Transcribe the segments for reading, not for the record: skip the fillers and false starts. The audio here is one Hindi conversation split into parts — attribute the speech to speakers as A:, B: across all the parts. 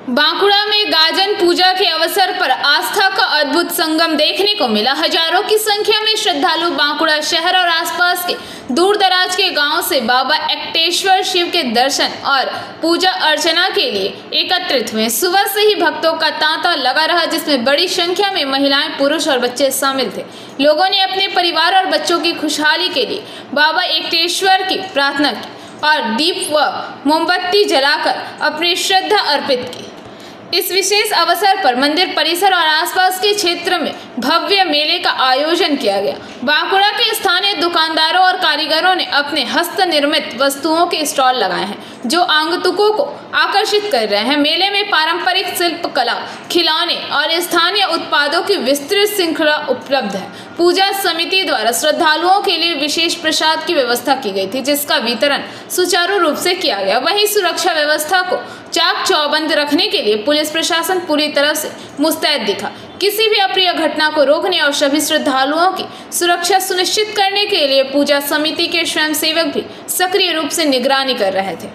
A: बांकुड़ा में गाजन पूजा के अवसर पर आस्था का अद्भुत संगम देखने को मिला। हजारों की संख्या में श्रद्धालु बांकुड़ा शहर और आसपास के दूर दराज के गांवों से बाबा एक्टेश्वर शिव के दर्शन और पूजा अर्चना के लिए एकत्रित हुए। सुबह से ही भक्तों का तांता लगा रहा, जिसमें बड़ी संख्या में महिलाएं, पुरुष और बच्चे शामिल थे। लोगों ने अपने परिवार और बच्चों की खुशहाली के लिए बाबा एक्टेश्वर की प्रार्थना की और दीप व मोमबत्ती जलाकर अपनी श्रद्धा अर्पित की। इस विशेष अवसर पर मंदिर परिसर और आसपास के क्षेत्र में भव्य मेले का आयोजन किया गया। बांकुड़ा के स्थानीय दुकानदारों और कारीगरों ने अपने हस्त निर्मित वस्तुओं के स्टॉल लगाए हैं, जो आगंतुकों को आकर्षित कर रहे हैं। मेले में पारंपरिक शिल्प कला, खिलौने और स्थानीय उत्पादों की विस्तृत श्रृंखला उपलब्ध है। पूजा समिति द्वारा श्रद्धालुओं के लिए विशेष प्रसाद की व्यवस्था की गई थी, जिसका वितरण सुचारू रूप से किया गया। वहीं सुरक्षा व्यवस्था को चाक चौबंद रखने के लिए पुलिस प्रशासन पूरी तरह से मुस्तैद दिखा। किसी भी अप्रिय घटना को रोकने और सभी श्रद्धालुओं की सुरक्षा सुनिश्चित करने के लिए पूजा समिति के स्वयंसेवक भी सक्रिय रूप से निगरानी कर रहे थे।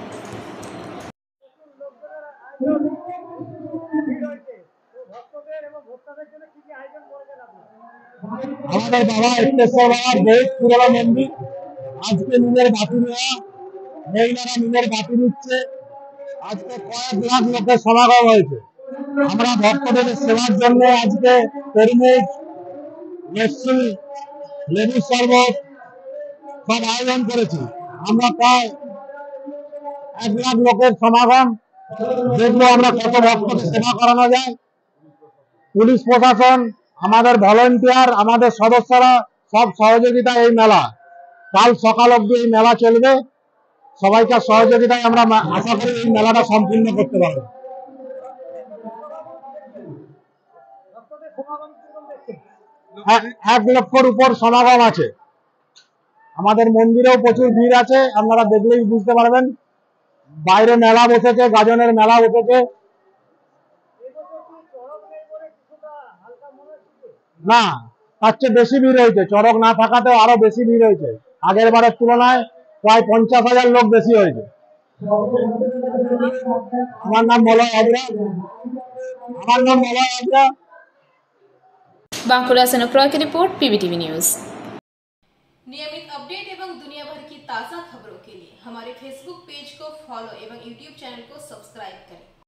B: हमारे बाबा एक्टेश्वर बाबा बहुत पुराना मंदिर, आज के नीलेर बाती नेওয়া মহিলারা নীলের বাতি নিচ্ছে। আজকে কয়েক লাখ লোকের সমাগম হয়েছে। আমরা ভক্তদের সেবার জন্য আজকে তরমুজ, লস্যি, লেবু শরবত সব আয়োজন করেছি। আমরা প্রায় 1 লাখ লোকের সমাগম দেখবো আমরা কত ভক্তদের সেবা করানো যায়। পুলিশ প্রশাসন, আমাদের ভলান্টিয়ার, আমাদের সদস্যরা সব সহযোগিতা এই মেলা কাল সকাল অবধি এই মেলা চলবে। সবাইকার সহযোগিতায় আমরা আশা করি এই মেলাটা সম্পূর্ণ করতে পারবো। 1 লক্ষর উপর সমাগম আছে। আমাদের মন্দিরেও প্রচুর ভিড় আছে, আপনারা দেখলেই বুঝতে পারবেন। বাইরে মেলা বসেছে, গাজনের মেলা বসেছে। না, তার চেয়ে বেশি ভিড় হয়েছে। চড়ক না থাকাতেও আরো বেশি ভিড় হয়েছে। আগের বারের তুলনায় প্রায় 50,000 লোক বেশি হয়েছে। আমার নাম মলয় হাজরা।
A: बांकुड़ा से अनुप्रा की रिपोर्ट, पीबीटीवी न्यूज।
C: नियमित अपडेट एवं दुनिया भर की ताज़ा खबरों के लिए हमारे फेसबुक पेज को फॉलो एवं यूट्यूब चैनल को सब्सक्राइब करें।